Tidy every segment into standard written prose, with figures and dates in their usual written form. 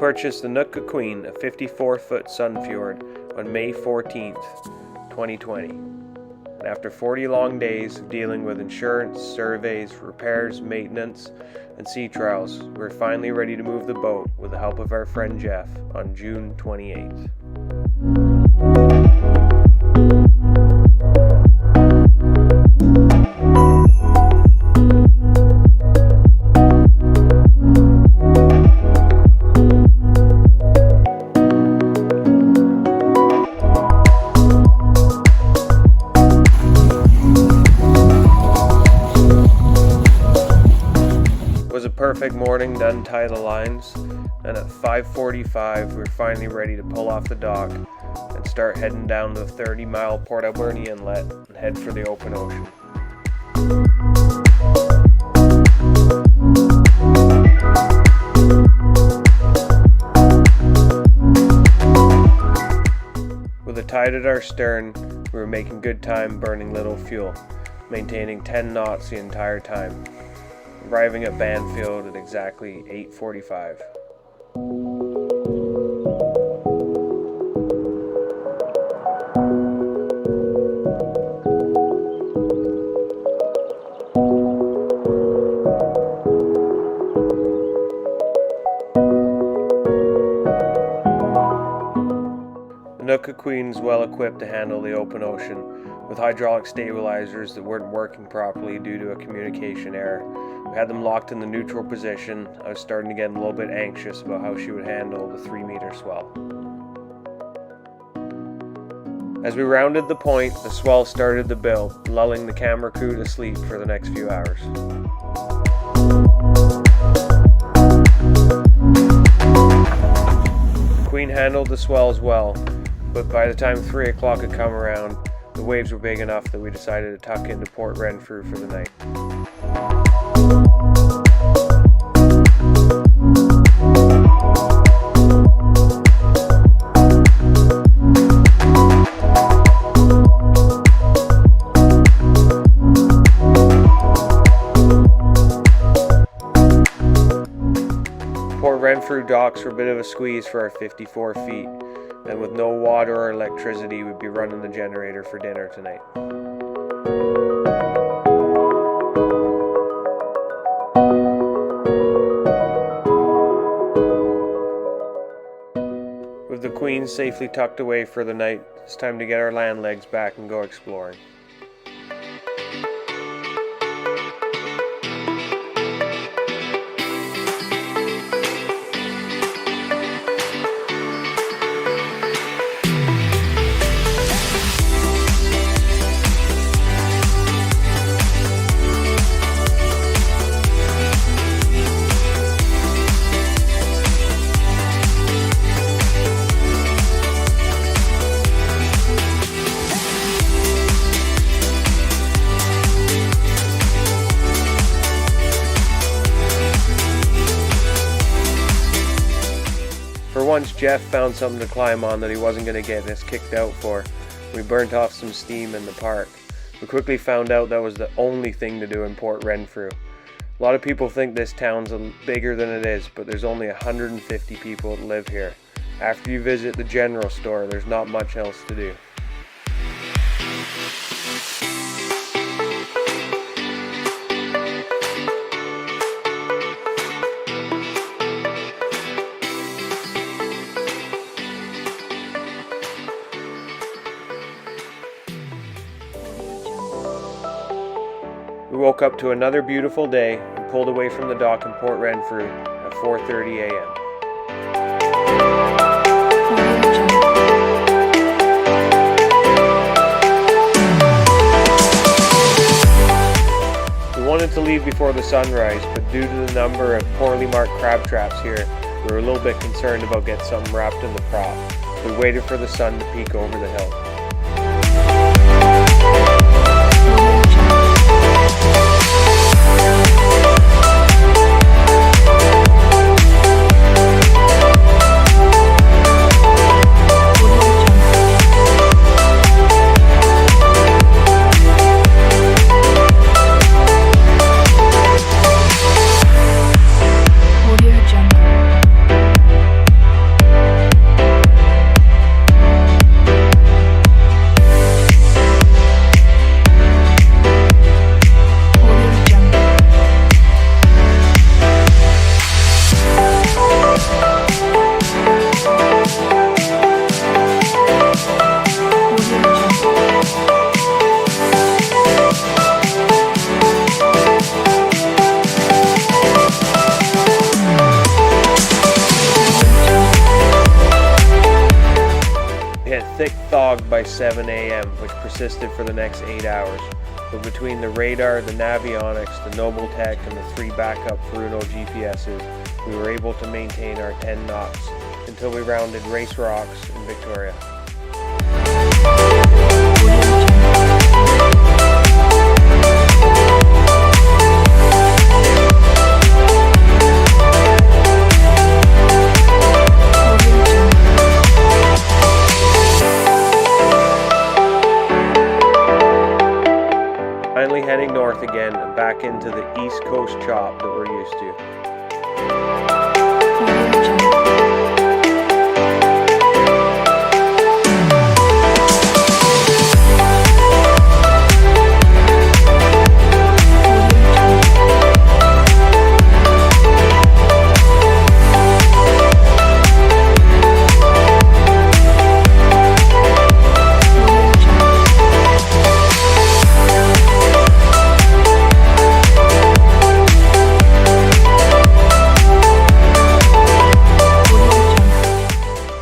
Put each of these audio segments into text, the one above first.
purchased the Nootka Queen, a 54-foot Sunfjord, on May 14th, 2020. And after 40 long days of dealing with insurance, surveys, repairs, maintenance, and sea trials, we're finally ready to move the boat with the help of our friend Geoff on June 28th. It was a perfect morning to untie the lines, and at 5:45 we were finally ready to pull off the dock and start heading down the 30-mile Port Alberni inlet and head for the open ocean. With the tide at our stern, we were making good time burning little fuel, maintaining 10 knots the entire time, arriving at Banfield at exactly 8:45. The Nootka Queen is well equipped to handle the open ocean, with hydraulic stabilizers that weren't working properly due to a communication error. We had them locked in the neutral position. I was starting to get a little bit anxious about how she would handle the 3-meter swell. As we rounded the point, the swell started to build, lulling the camera crew to sleep for the next few hours. Queen handled the swells well, but by the time 3 o'clock had come around, the waves were big enough that we decided to tuck into Port Renfrew for the night. Port Renfrew docks were a bit of a squeeze for our 54 feet, and with no water or electricity, we'd be running the generator for dinner tonight. With the Queen safely tucked away for the night, it's time to get our land legs back and go exploring. For once, Geoff found something to climb on that he wasn't going to get us kicked out for. We burnt off some steam in the park. We quickly found out that was the only thing to do in Port Renfrew. A lot of people think this town's bigger than it is, but there's only 150 people that live here. After you visit the general store, there's not much else to do. We woke up to another beautiful day and pulled away from the dock in Port Renfrew at 4:30 a.m. We wanted to leave before the sunrise, but due to the number of poorly marked crab traps here, we were a little bit concerned about getting something wrapped in the prop. We waited for the sun to peek over the hill. thick fog by 7 a.m., which persisted for the next 8 hours. But between the radar, the navionics, the Noble Tech, and the 3 backup Furuno GPSs, we were able to maintain our 10 knots until we rounded Race Rocks in Victoria. Finally heading north again and back into the East Coast chop that we're used to.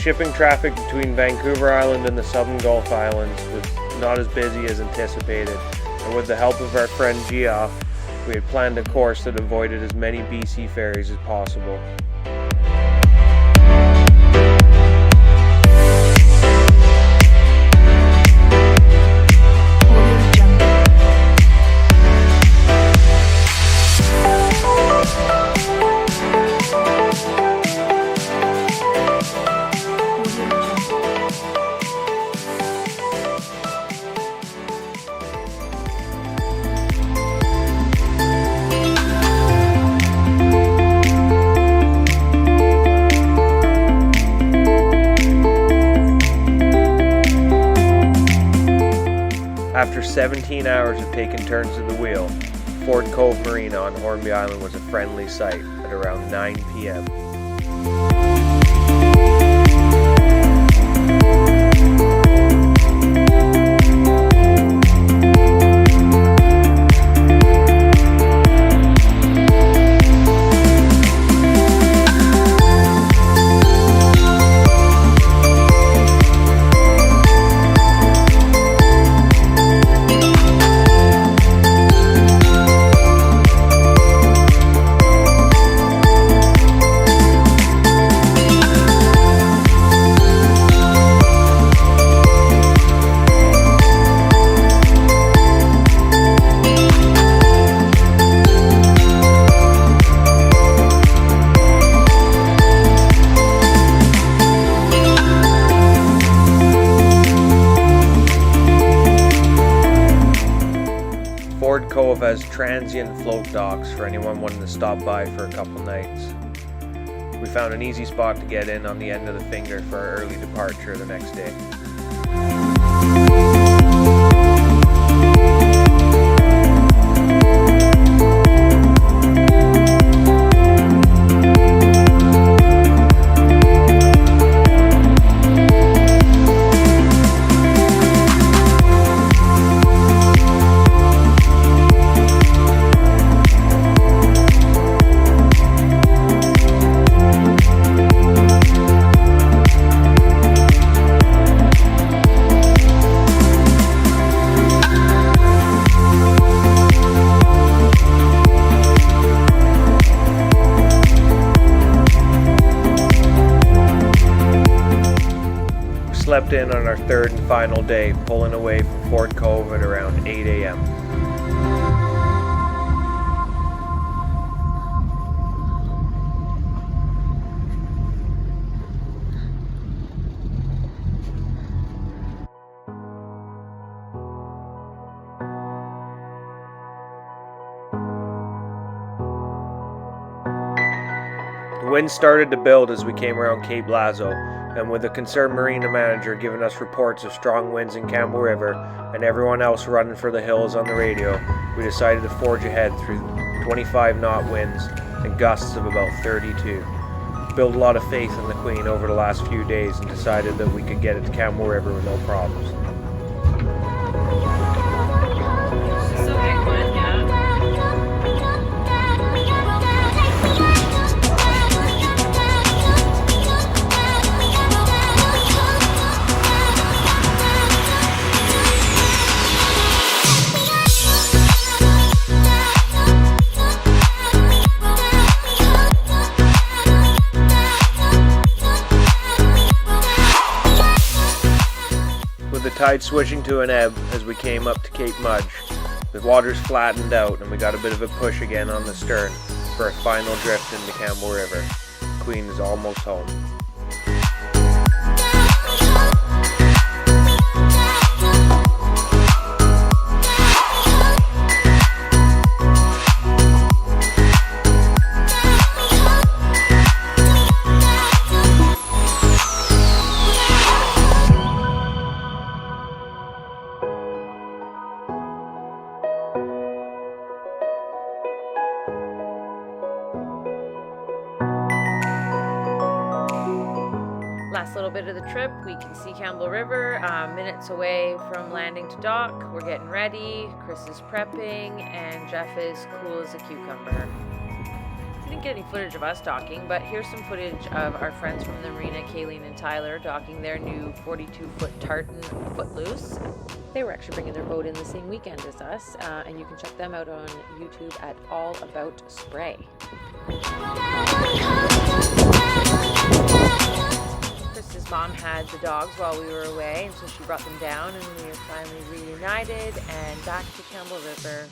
Shipping traffic between Vancouver Island and the Southern Gulf Islands was not as busy as anticipated, and with the help of our friend Geoff, we had planned a course that avoided as many BC ferries as possible. After 17 hours of taking turns at the wheel, Ford Cove Marina on Hornby Island was a friendly sight at around 9 p.m. Cove has transient float docks for anyone wanting to stop by for a couple nights. We found an easy spot to get in on the end of the finger for our early departure the next day. Slept in on our third and final day, pulling away from Ford Cove at around 8 a.m. The wind started to build as we came around Cape Lazo, and with the concerned marina manager giving us reports of strong winds in Campbell River and everyone else running for the hills on the radio, we decided to forge ahead through 25-knot winds and gusts of about 32. Built a lot of faith in the Queen over the last few days and decided that we could get it to Campbell River with no problems. tide switching to an ebb as we came up to Cape Mudge. The water's flattened out and we got a bit of a push again on the stern for a final drift into Campbell River. Queen is almost home. Last little bit of the trip, we can see Campbell River, minutes away from landing to dock. We're getting ready, Chris is prepping, and Geoff is cool as a cucumber. We didn't get any footage of us docking, but here's some footage of our friends from the marina, Kayleen and Tyler, docking their new 42-foot tartan Footloose. They were actually bringing their boat in the same weekend as us, and you can check them out on YouTube at All About Spray. Chris's mom had the dogs while we were away, and so she brought them down, and we were finally reunited and back to Campbell River